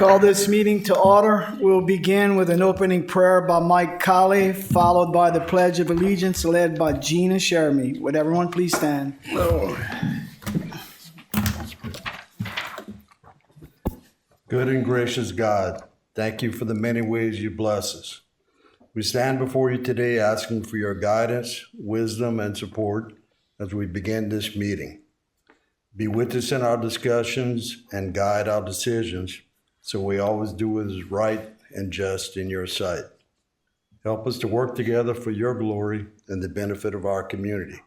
Call this meeting to order. We'll begin with an opening prayer by Mike Colley, followed by the Pledge of Allegiance led by Gina Shermy. Would everyone please stand? Good and gracious God, thank you for the many ways you bless us. We stand before you today asking for your guidance, wisdom, and support as we begin this meeting. Be with us in our discussions and guide our decisions so we always do what is right and just in your sight. Help us to work together for your glory and the benefit of our community.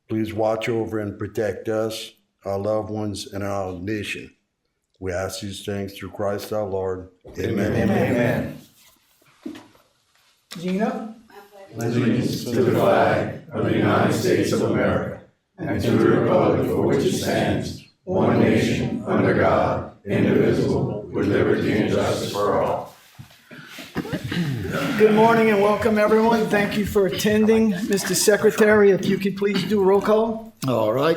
Please watch over and protect us, our loved ones, and our nation. We ask these things through Christ our Lord. Amen. Amen. Gina? Allegiance to the flag of the United States of America and to the republic for which it stands, one nation, under God, indivisible, with liberty and justice for all. Good morning and welcome, everyone. Thank you for attending. Mr. Secretary, if you could please do roll call. All right.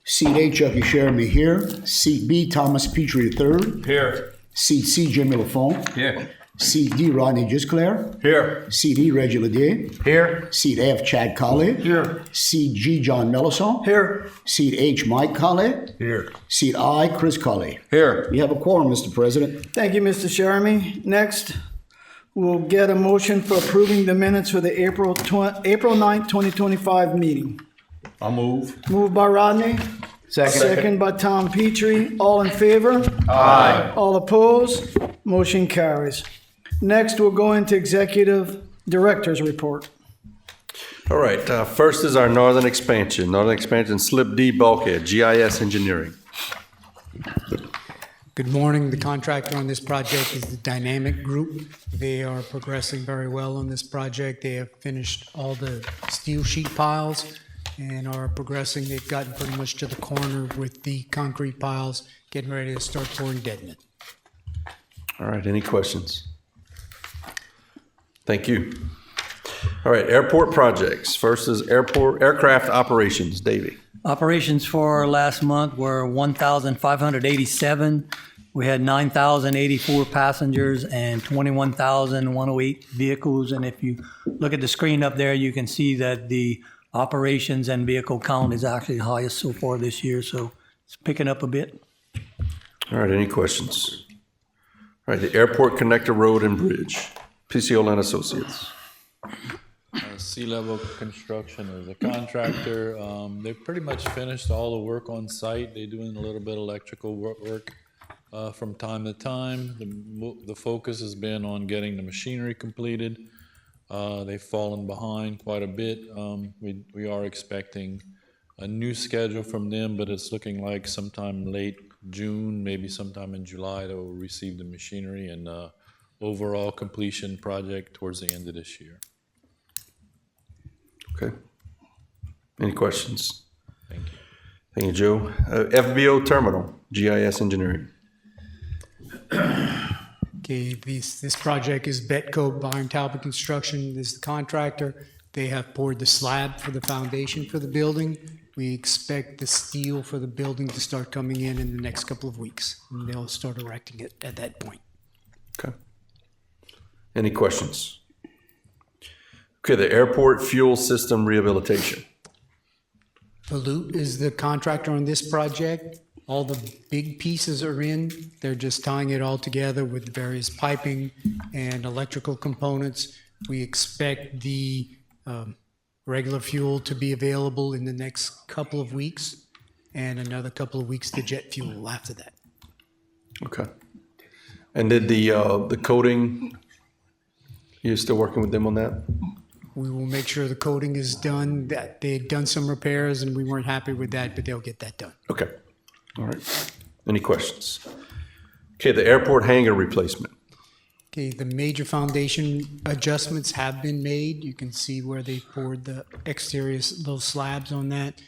Seat A, Chucky Sherman here. Seat B, Thomas Petrie III. Here. Seat C, Jimmy Lafont. Here. Seat D, Rodney Gisclair. Here. Seat E, Reggie Ledier. Here. Seat F, Chad Colley. Here. Seat G, John Mellison. Here. Seat H, Mike Colley. Here. Seat I, Chris Colley. Here. We have a quorum, Mr. President. Thank you, Mr. Shermy. Next, we'll get a motion for approving the minutes for the April 9th, 2025 meeting. I'll move. Moved by Rodney. Second by Tom Petrie. All in favor? Aye. All opposed? Motion carries. Next, we'll go into Executive Director's Report. All right, first is our Northern Expansion Slip D Bulkhead, GIS Engineering. Good morning. The contractor on this project is the Dynamic Group. They are progressing very well on this project. They have finished all the steel sheet piles and are progressing. They've gotten pretty much to the corner with the concrete piles, getting ready to start pouring deadening. All right, any questions? Thank you. All right, airport projects. First is aircraft operations. Davey. Operations for last month were 1,587. We had 9,084 passengers and 21,108 vehicles. And if you look at the screen up there, you can see that the operations and vehicle count is actually the highest so far this year. So it's picking up a bit. All right, any questions? All right, the Airport Connector Road and Bridge. PCO and Associates. Sea Level Construction is a contractor. They've pretty much finished all the work on site. They're doing a little bit of electrical work from time to time. The focus has been on getting the machinery completed. They've fallen behind quite a bit. We are expecting a new schedule from them, but it's looking like sometime late June, maybe sometime in July, they will receive the machinery and overall completion project towards the end of this year. Okay. Any questions? Thank you. Thank you, Joe. FBO Terminal, GIS Engineering. Okay, this project is Betco Byron Talbot Construction. This is the contractor. They have poured the slab for the foundation for the building. We expect the steel for the building to start coming in the next couple of weeks. And they'll start erecting it at that point. Okay. Any questions? Okay, the Airport Fuel System Rehabilitation. Balut is the contractor on this project. All the big pieces are in. They're just tying it all together with various piping and electrical components. We expect the regular fuel to be available in the next couple of weeks and another couple of weeks to jet fuel after that. Okay. And did the coating, you're still working with them on that? We will make sure the coating is done. That they've done some repairs and we weren't happy with that, but they'll get that done. Okay. All right. Any questions? Okay, the airport hangar replacement. Okay, the major foundation adjustments have been made. You can see where they poured the exterior little slabs on that.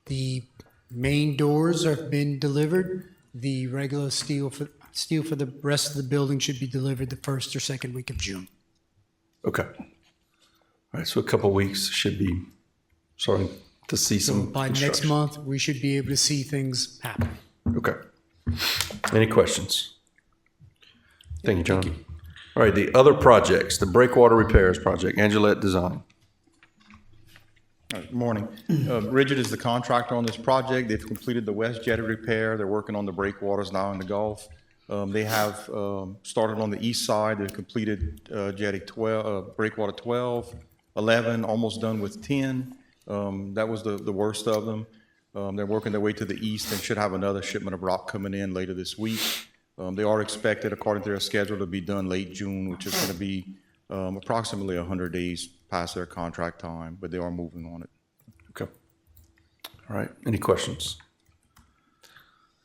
The main doors have been delivered. The regular steel for the rest of the building should be delivered the first or second week of June. Okay. All right, so a couple of weeks should be starting to see So some by next construction. month, we should be able to see things happen. Okay. Any questions? Thank you, John. All right, the other projects, the breakwater repairs project, Angelette Design. Good morning. Rigid is the contractor on this project. They've completed the west jetty repair. They're working on the breakwaters now in the Gulf. They have started on the east side. They've completed jetty 12, breakwater 12, 11, almost done with 10. That was the worst of them. They're working their way to the east and should have another shipment of rock coming in later this week. They are expected, according to their schedule, to be done late June, which is going to be approximately 100 days past their contract time, but they are moving on it. Okay. All right, any questions?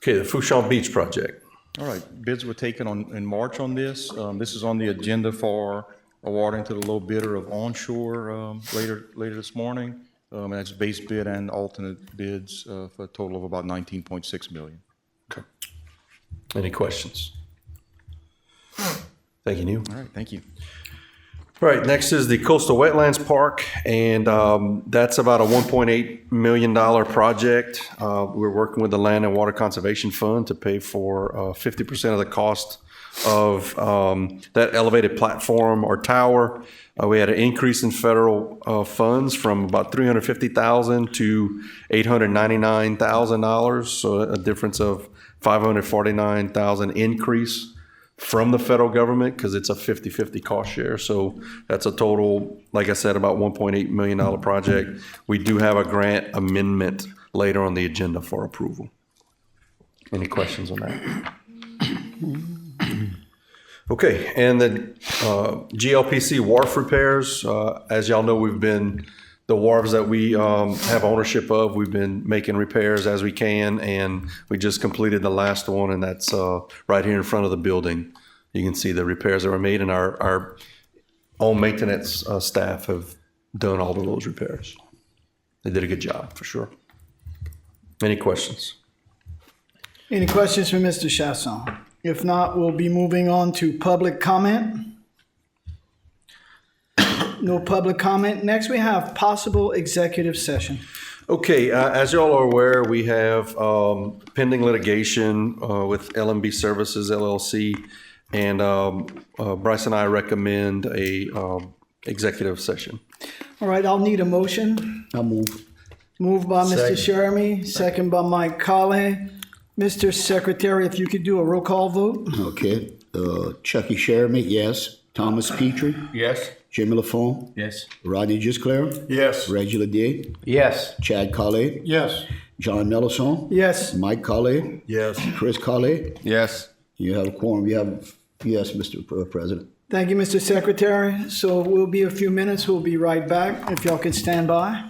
Okay, the Fouchon Beach project. All right, bids were taken in March on this. This is on the agenda for awarding to the low bidder of onshore later this morning. And that's base bid and alternate bids for a total of about $19.6 million. Okay. Any questions? Thank you, Neil. All right, thank you. All right, next is the Coastal Wetlands Park, and that's about a $1.8 million project. We're working with the Land and Water Conservation Fund to pay for 50% of the cost of that elevated platform or tower. We had an increase in federal funds from about $350,000 to $899,000, so a difference of $549,000 increase from the federal government because it's a 50-50 cost share. So that's a total, like I said, about $1.8 million project. We do have a grant amendment later on the agenda for approval. Any questions on that? Okay, and then GLPC wharf repairs. As y'all know, the wharves that we have ownership of, we've been making repairs as we can, and we just completed the last one, and that's right here in front of the building. You can see the repairs that were made, and our own maintenance staff have done all of those repairs. They did a good job, for sure. Any questions? Any questions for Mr. Chasson? If not, we'll be moving on to public comment. No public comment. Next, we have possible executive session. Okay, as y'all are aware, we have pending litigation with LMB Services LLC, and Bryce and I recommend a executive session. All right, I'll need a motion. I'll move. Moved by Mr. Second. Shermy, second by Mike Colley. Mr. Secretary, if you could do a roll call vote. Okay. Chucky Sherman, yes. Thomas Petrie, Yes. Jimmy LaFond, Yes. Rodney Gisclair, Yes. Reggie Ledier, Yes. Chad Colley, Yes. John Mellison, Yes. Mike Colley, Yes. Chris Colley. Yes. You have a quorum. Yes, Mr. President. Thank you, Mr. Secretary. So we'll be a few minutes. We'll be right back. If y'all can stand by.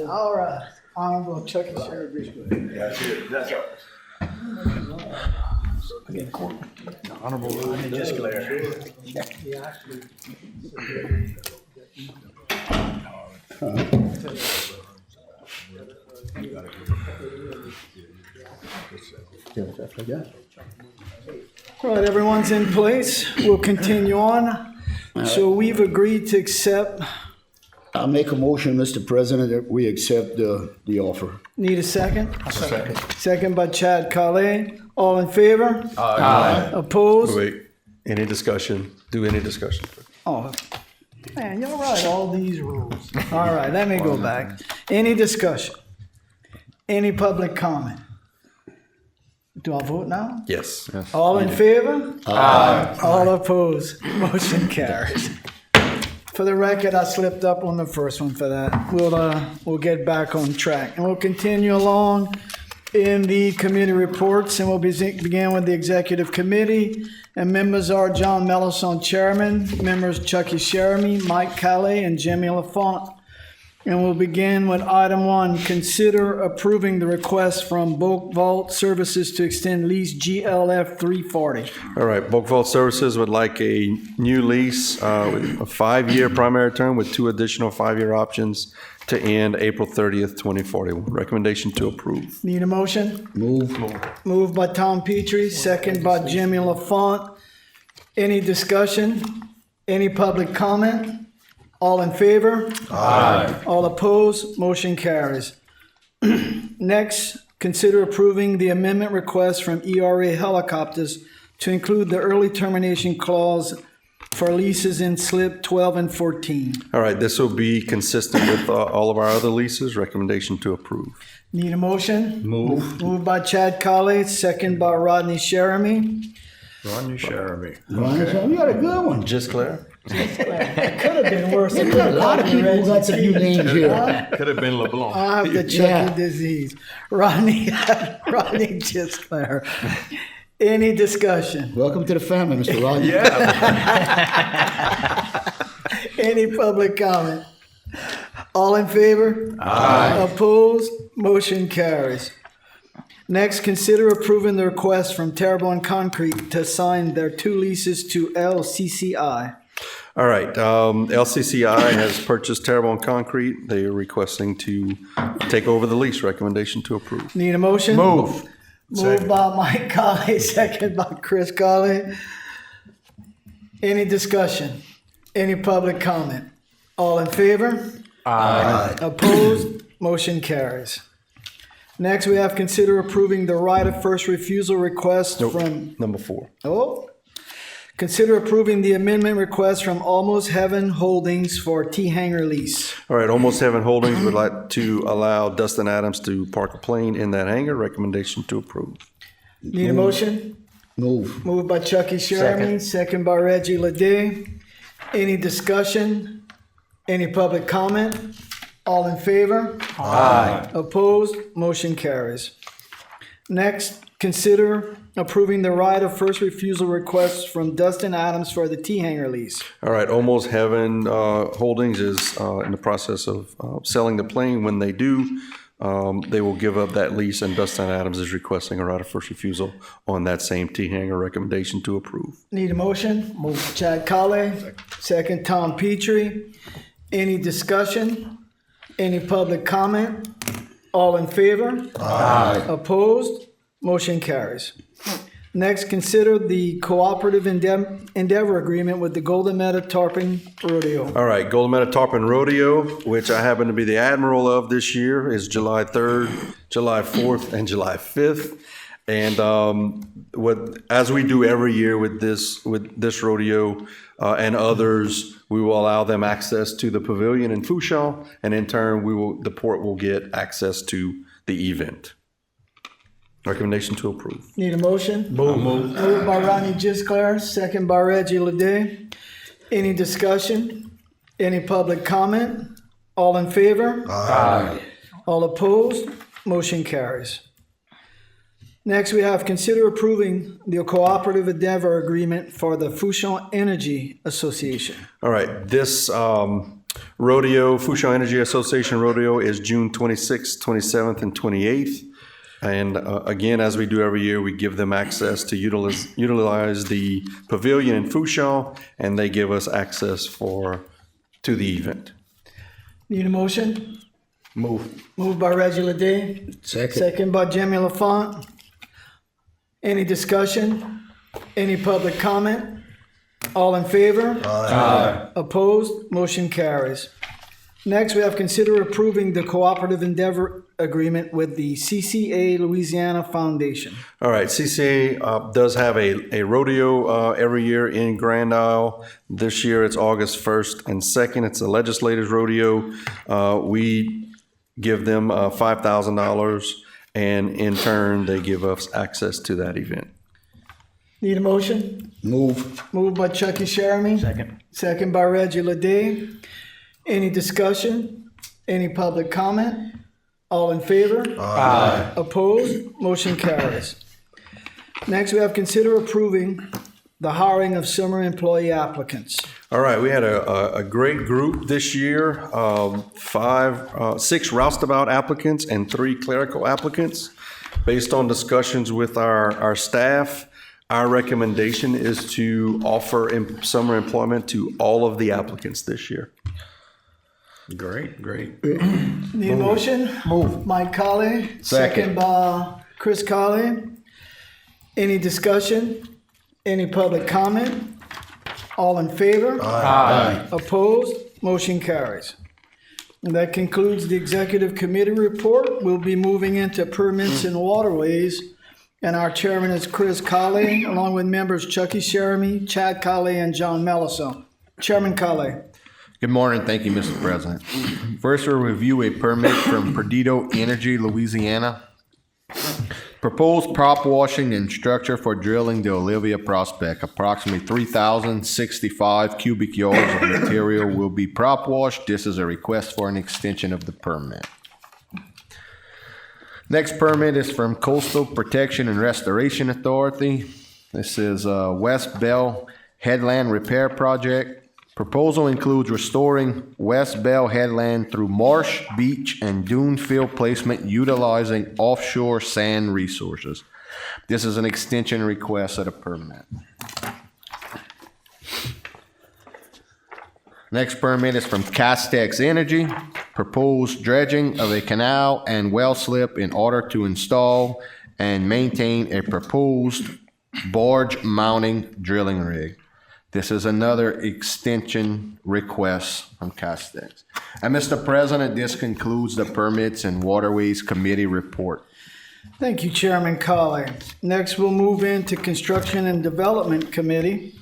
All right. Honorable Chuck and Sherry Bridgeway. All right, everyone's in place. We'll continue on. So we've agreed to accept. I'll make a motion, Mr. President, that we accept the offer. Need a second? Second by Chad Kale. All in favor? Aye. Opposed? Wait, any discussion? Do any discussion? Oh, man, you're right, all these rules. All right, let me go back. Any discussion? Any public comment? Do I vote now? Yes. All in favor? Aye. All opposed? Motion carries. For the record, I slipped up on the first one for that. We'll get back on track. And we'll continue along in the committee reports, and we'll begin with the executive committee. And members are John Mellison, chairman, members Chucky Sheremy, Mike Calais, and Jimmy LaFont. And we'll begin with item 1, consider approving the request from Bulk Vault Services to extend lease GLF 340. All right, Bulk Vault Services would like a new lease with a 5-year primary term with 2 additional 5-year options to end April 30th, 2041. Recommendation to approve. Need a motion? Move. Moved by Tom Petrie, second by Jimmy LaFont. Any discussion? Any public comment? All in favor? Aye. All opposed? Motion carries. Next, consider approving the amendment request from ERA Helicopters to include the early termination clause for leases in slip 12 and 14. All right, this will be consistent with all of our other leases. Recommendation to approve. Need a motion? Moved by Chad Kale, second by Rodney Sheremy. Rodney Sheremy. You got a good one. Just clear? It could have been worse. It There's a lot of people who got some new names here. Could have been LeBlanc. I have the Chucky Yeah. disease. Rodney Gisclair. Any discussion? Welcome to the family, Mr. Rodney. Any public comment? All in favor? Aye. Opposed? Motion carries. Next, consider approving the request from Terrebonne Concrete to assign their 2 leases to LCCI. All right, LCCI has purchased Terrebonne Concrete. They are requesting to take over the lease. Recommendation to approve. Need a motion? Moved by Mike Colley, second by Chris Colley. Any discussion? Any public comment? All in favor? Aye. Opposed? Motion carries. Next, we have consider approving the right of first refusal request from, Number 4. consider approving the amendment request from Almost Heaven Holdings for T-Hanger lease. All right, Almost Heaven Holdings would like to allow Dustin Adams to park a plane in that hangar. Recommendation to approve. Need a motion? Move. Moved by Chucky Sheremy, second by Reggie Leday. Any discussion? Any public comment? All in favor? Aye. Opposed? Motion carries. Next, consider approving the right of first refusal request from Dustin Adams for the T-Hanger lease. All right, Almost Heaven Holdings is in the process of selling the plane. When they do, they will give up that lease, and Dustin Adams is requesting a right of first refusal on that same T-Hanger. Recommendation to approve. Need a motion? Moved Chad Colley, second Tom Petrie. Any discussion? Any public comment? All in favor? Aye. Opposed? Motion carries. Next, consider the cooperative endeavor agreement with the Golden Meadow Tarpon Rodeo. All right, Golden Meadow Tarpon Rodeo, which I happen to be the admiral of this year, is July 3rd, July 4th, and July 5th. And as we do every year with this rodeo and others, we will allow them access to the pavilion in Fouchon, and in turn, the port will get access to the event. Recommendation to approve. Need a motion? Moved by Rodney Gisclair, second by Reggie Leday. Any discussion? Any public comment? All in favor? Aye. All opposed? Motion carries. Next, we have consider approving the cooperative endeavor agreement for the Fouchon Energy Association. All right, this rodeo, Fouchon Energy Association Rodeo, is June 26th, 27th, and 28th. And again, as we do every year, we give them access to utilize the pavilion in Fouchon, and they give us access to the event. Need a motion? Move. Moved by Reggie Leday. Second. Second by Jimmy LaFont. Any discussion? Any public comment? All in favor? Aye. Opposed? Motion carries. Next, we have consider approving the cooperative endeavor agreement with the CCA Louisiana Foundation. All right, CCA does have a rodeo every year in Grand Isle. This year, it's August 1st and 2nd. It's a legislative rodeo. We give them $5,000, and in turn, they give us access to that event. Need a motion? Move. Moved by Chucky Sheremy. Second. Second by Reggie Leday. Any discussion? Any public comment? All in favor? Aye. Opposed? Motion carries. Next, we have consider approving the hiring of summer employee applicants. All right, we had a great group this year, 6 roustabout applicants and 3 clerical applicants. Based on discussions with our staff, our recommendation is to offer summer employment to all of the applicants this year. Great. Need a motion? Move. Mike Colley. Second by Chris Colley. Any discussion? Any public comment? All in favor? Aye. Opposed? Motion carries. And that concludes the executive committee report. We'll be moving into permits and waterways. And our chairman is Chris Colley, along with members Chucky Sheremy, Chad Colley, and John Melliso. Chairman Colley. Good morning. Thank you, Mr. President. First, we'll review a permit from Perdido Energy, Louisiana. Proposed prop washing and structure for drilling the Olivia prospect. Approximately 3,065 cubic yards of material will be prop washed. This is a request for an extension of the permit. Next permit is from Coastal Protection and Restoration Authority. This is West Bell Headland Repair Project. Proposal includes restoring West Bell Headland through marsh, beach, and dune fill placement utilizing offshore sand resources. This is an extension request of the permit. Next permit is from Castex Energy. Proposed dredging of a canal and well slip in order to install and maintain a proposed barge mounting drilling rig. This is another extension request from Castex. And Mr. President, this concludes the Permits and Waterways Committee report. Thank you, Chairman Colley. Next, we'll move into Construction and Development Committee.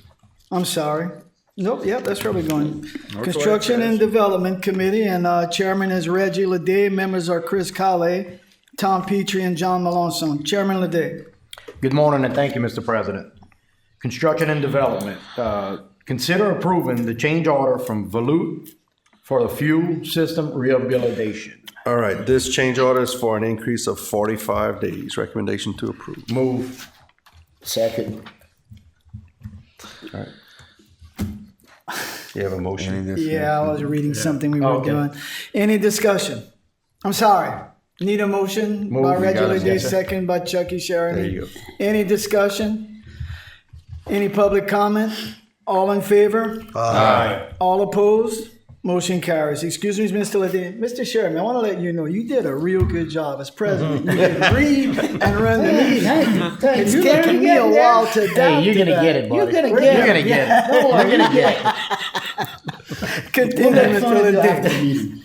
I'm sorry. Nope, yep, that's where we're going. Construction and Development Committee, and Chairman is Reggie Leday. Members are Chris Colley, Tom Petrie, and John Malonson. Chairman Leday. Good morning, and thank you, Mr. President. Construction and Development. Consider approving the change order from Volute for the fuel system rehabilitation. All right, this change order is for an increase of 45 days. Recommendation to approve. Move. Second. All right. You have a motion? Yeah, I was reading something we were doing. Any discussion? I'm sorry. Need a motion by Reggie Leday, second by Chucky Sheremy. There you go. Any discussion? Any public comment? All in favor? Aye. All opposed? Motion carries. Excuse me, Mr. Leday. Mr. Sherman, I want to let you know you did a real good job as president. You can read and run the meeting. It's taken me a while to adapt. Hey, you're going to get it, buddy. You're going to get it. You're going to get it. Continue, Mr. Leday.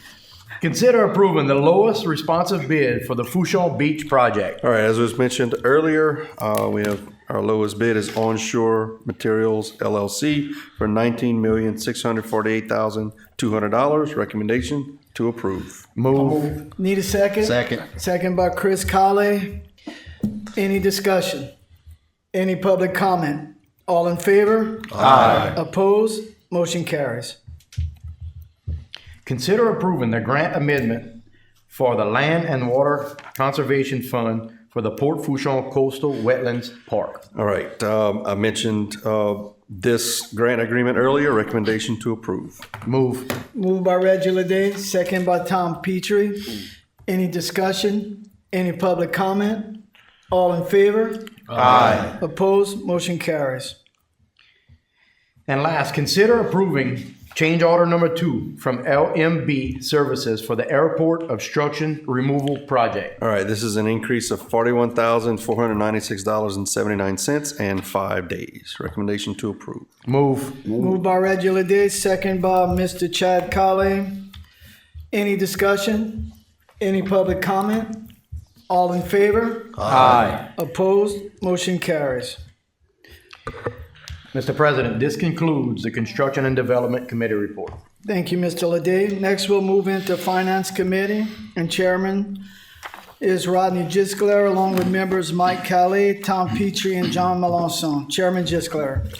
Consider approving the lowest responsive bid for the Fouchon Beach project. All right, as was mentioned earlier, we have our lowest bid is Onshore Materials LLC for $19,648,200. Recommendation to approve. Move. Need a second? Second. Second by Chris Colley. Any discussion? Any public comment? All in favor? Aye. Opposed? Motion carries. Consider approving the grant amendment for the Land and Water Conservation Fund for the Port Fourchon Coastal Wetlands Park. All right, I mentioned this grant agreement earlier, recommendation to approve. Move. Moved by Reggie Lede, second by Tom Petrie. Any discussion? Any public comment? All in favor? Aye. Opposed? Motion carries. And last, consider approving change order number 2 from LMB Services for the Airport Obstruction Removal Project. All right, this is an increase of $41,496.79 and 5 days. Recommendation to approve. Move. Moved by Reggie Lede, second by Mr. Chad Colley. Any discussion? Any public comment? All in favor? Aye. Opposed? Motion carries. Mr. President, this concludes the Construction and Development Committee report. Thank you, Mr. Lede. Next, we'll move into Finance Committee, and Chairman is Rodney Gisclair, along with members Mike Calais, Tom Petrie, and John Melanson. Chairman Gisclair.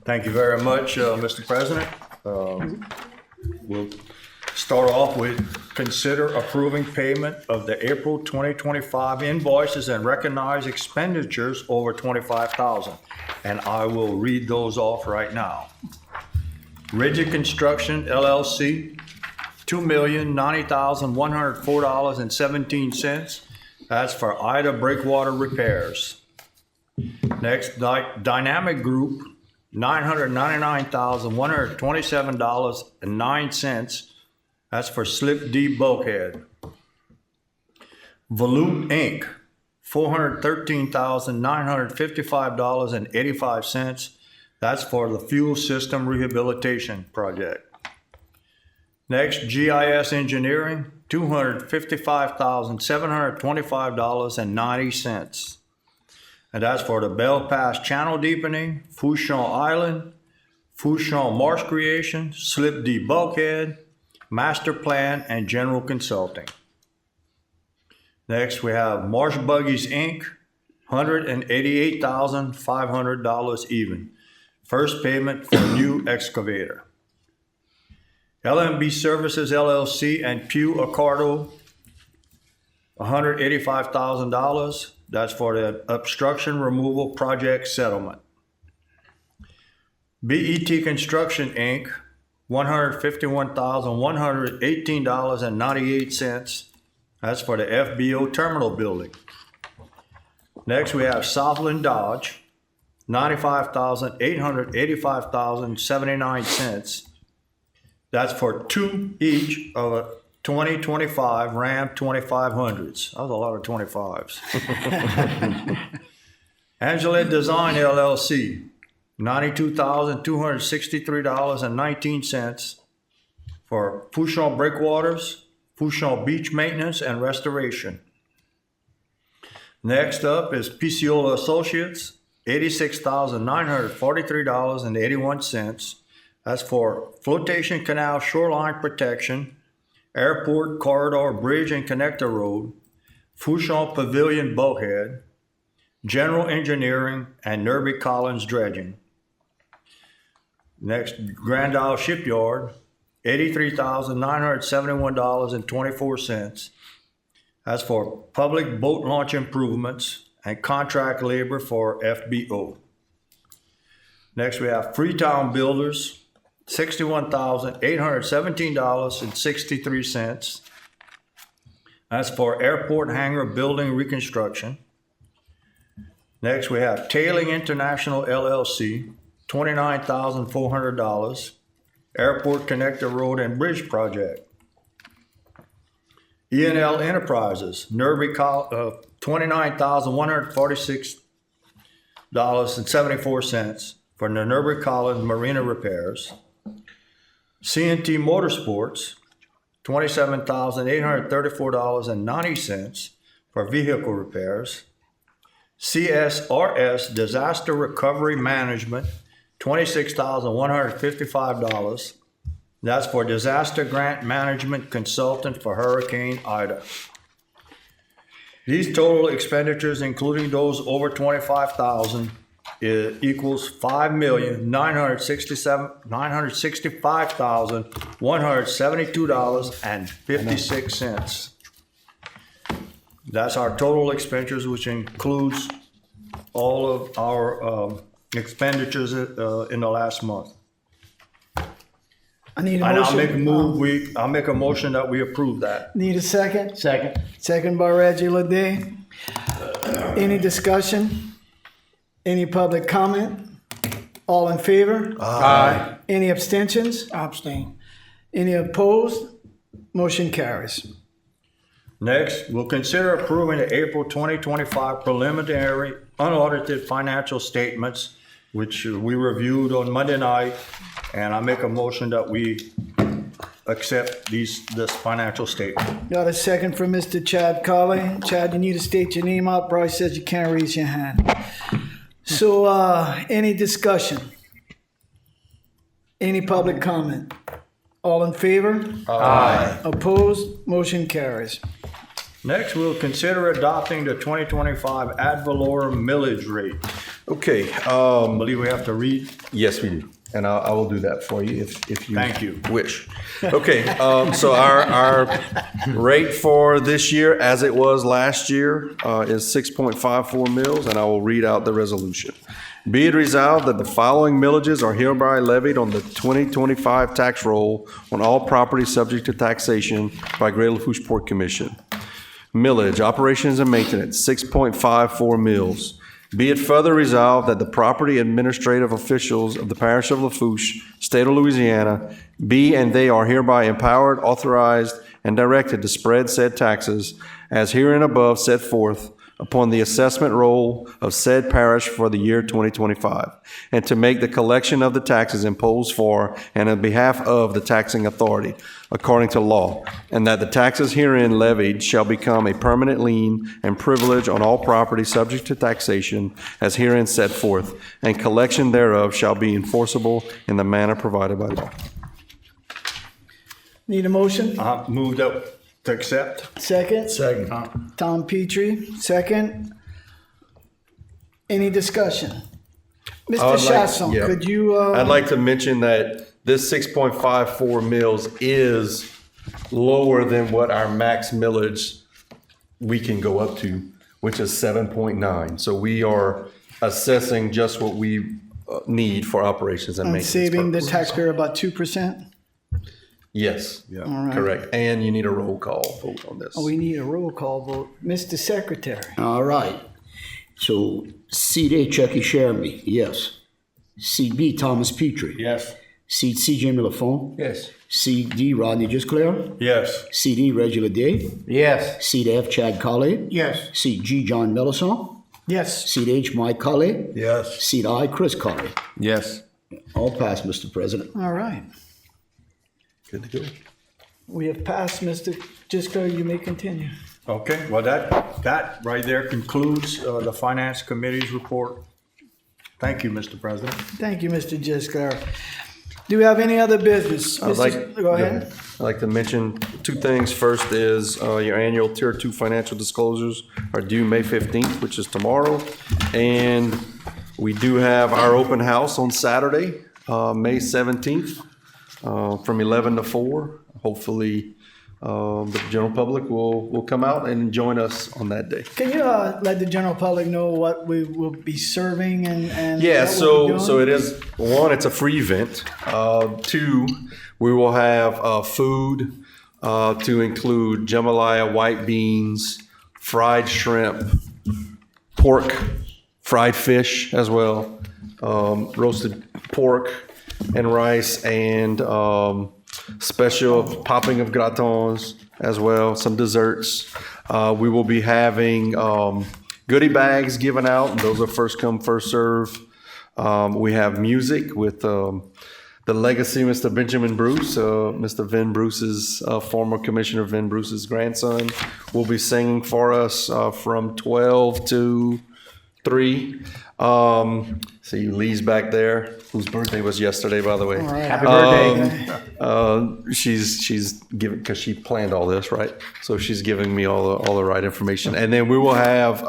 Thank you very much, Mr. President. We'll start off with consider approving payment of the April 2025 invoices and recognize expenditures over $25,000. And I will read those off right now. Rigid Construction LLC, $2,090,104.17. That's for Ida breakwater repairs. Next, Dynamic Group, $999,127.09. That's for Slip D bulkhead. Volute Inc., $413,955.85. That's for the fuel system rehabilitation project. Next, GIS Engineering, $255,725.90. And that's for the Bell Pass Channel Deepening, Fourchon Island, Fourchon Marsh Creation, Slip D bulkhead, Master Plan, and General Consulting. Next, we have Marsh Buggies, Inc., $188,500 even. First payment for new excavator. LMB Services, LLC, and Pew Accardo, $185,000. That's for the obstruction removal project settlement. BET Construction, Inc., $151,118.98. That's for the FBO terminal building. Next, we have Southland Dodge, $95,885.79. That's for 2 each of a 2025 Ram 2500s. That was a lot of 25s. Angela Design LLC, $92,263.19 for Fourchon breakwaters, Fourchon beach maintenance and restoration. Next up is Picciola Associates, $86,943.81. That's for flotation canal shoreline protection, airport corridor bridge and connector road, Fourchon Pavilion bulkhead, general engineering, and Nerby Collins dredging. Next, Grand Isle Shipyard, $83,971.24. That's for public boat launch improvements and contract labor for FBO. Next, we have Freetown Builders, $61,817.63. That's for airport hangar building reconstruction. Next, we have Tailing International LLC, $29,400, airport connector road and bridge project. E&L Enterprises, Nerby, $29,146.74 for the Nerby Collins Marina repairs. C&T Motorsports, $27,834.90 for vehicle repairs. CSRS Disaster Recovery Management, $26,155. That's for disaster grant management consultant for Hurricane Ida. These total expenditures, including those over $25,000, equals $5,965,172.56. That's our total expenditures, which includes all of our expenditures in the last month. I need a And I'll make a motion. I'll make a motion that we approve that. Need a second? Second. Second by Reggie Leday. Any discussion? Any public comment? All in favor? Aye. Any abstentions? Abstain. Any opposed? Motion carries. Next, we'll consider approving the April 2025 preliminary unaudited financial statements, which we reviewed on Monday night, and I make a motion that we accept this financial statement. Got a second from Mr. Chad Colley. Chad, you need to state your name out. Bryce says you can't raise your hand. So, any discussion? Any public comment? All in favor? Aye. Opposed? Motion carries. Next, we'll consider adopting the 2025 ad valorem millage rate. Okay, I believe we have to read. yes, we do. And I will do that for you if you Thank you. wish. Okay, so our rate for this year, as it was last year, is 6.54 mils, and I will read out the resolution. Be it resolved that the following millages are hereby levied on the 2025 tax roll on all property subject to taxation by Greater Lafourche Port Commission. Millage, operations and maintenance, 6.54 mils. Be it further resolved that the property administrative officials of the parish of Lafourche, state of Louisiana, be and they are hereby empowered, authorized, and directed to spread said taxes as herein above set forth upon the assessment roll of said parish for the year 2025, and to make the collection of the taxes imposed for and on behalf of the taxing authority, according to law, and that the taxes herein levied shall become a permanent lien and privilege on all property subject to taxation as herein set forth, and collection thereof shall be enforceable in the manner provided by law. Need a motion? Move to accept. Second? Second. Tom Petrie, second. Any discussion? Mr. I'd like- Chasson, yeah. could you, I'd like to mention that this 6.54 mils is lower than what our max millage we can go up to, which is 7.9. So we are assessing just what we need for operations and I'm maintenance. saving the purposes. taxpayer about 2%? Yes, All right. correct. And you need a roll call vote on this. Oh, we need a roll call vote. Mr. Secretary? All right. So seat A, Chucky Sherman, yes. Seat B, Thomas Petrie. Yes. Seat C, Jimmy LaFont. Yes. Seat D, Rodney Gisclair. Yes. Seat E, Reggie Leday. Yes. Seat F, Chad Colley. Yes. Seat G, John Mellison. Yes. Seat H, Mike Colley. Yes. Seat I, Chris Colley. Yes. All passed, Mr. President. All right. Good to go. We have passed, Mr. Gisco, you may continue. Okay, well, that right there concludes the Finance Committee's report. Thank you, Mr. President. Thank you, Mr. Gisco. Do we have any other business? I'd like, Go ahead. I'd like to mention two things. First is your annual Tier 2 financial disclosures are due May 15th, which is tomorrow. And we do have our open house on Saturday, May 17th, from 11 to 4. Hopefully, the general public will come out and join us on that day. Can you let the general public know what we will be serving and Yeah, what we'll be so doing? it is, one, it's a free event. Two, we will have food to include jambalaya, white beans, fried shrimp, pork, fried fish as well, roasted pork and rice, and special popping of gratons as well, some desserts. We will be having goodie bags given out, and those are first come, first serve. We have music with the legacy Mr. Benjamin Bruce, Mr. Vin Bruce's, former Commissioner Vin Bruce's grandson, will be singing for us from 12 to 3. See Lee's back there, whose birthday was yesterday, by the way. All right. Happy birthday. She's giving, because she planned all this, right? So she's giving me all the right information. And then we will have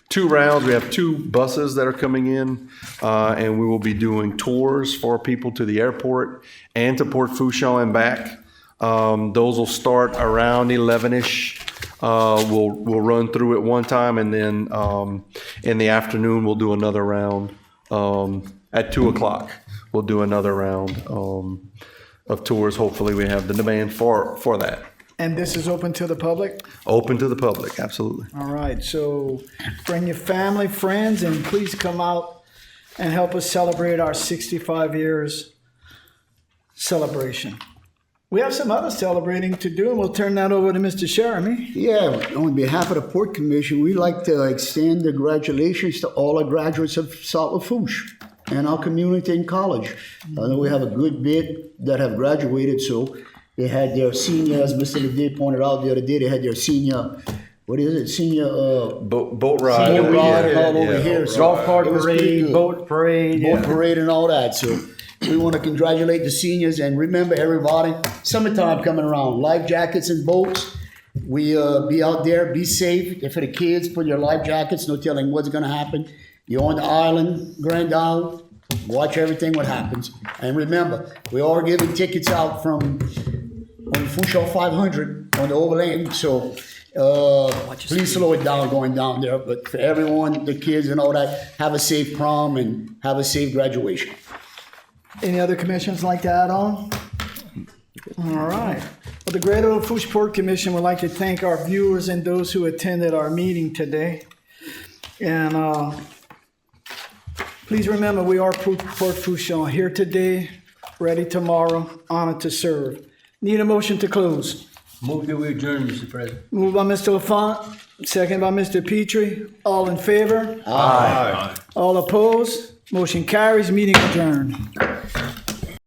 2 rounds. We have 2 buses that are coming in, and we will be doing tours for people to the airport and to Port Fourchon and back. Those will start around 11-ish. We'll run through it one time, and then in the afternoon, we'll do another round. At 2 o'clock, we'll do another round of tours. Hopefully, we have the demand for that. And this is open to the public? Open to the public, absolutely. All right, so bring your family, friends, and please come out and help us celebrate our 65 years celebration. We have some other celebrating to do, and we'll turn that over to Mr. Sheremy. Yeah, on behalf of the Port Commission, we'd like to extend the congratulations to all the graduates of South Lafourche and our community and college. I know we have a good bit that have graduated, so they had their senior, as Mr. Lede pointed out the other day, they had their senior, what is it, senior, Boat ride. senior ride and all over here. So Golf cart it was pretty parade, good. boat parade. Boat yeah. parade and all that. So we want to congratulate the seniors and remember everybody, summertime coming around, life jackets and boats. We be out there, be safe. For the kids, put your life jackets, no telling what's going to happen. You're on the island, Grand Isle, watch everything what happens. And remember, we are giving tickets out from on Fushall 500 on the overland. So please slow it down going down there. But for everyone, the kids and all that, have a safe prom and have a safe graduation. Any other commissions like to add on? All right. Well, the Greater Lafourche Port Commission would like to thank our viewers and those who attended our meeting today. And please remember, we are Port Fourchon, here today, ready tomorrow, honored to serve. Need a motion to close. Move that we adjourn, Mr. President. Moved by Mr. Lafont, second by Mr. Petrie. All in favor? Aye. All opposed? Motion carries, meeting adjourned.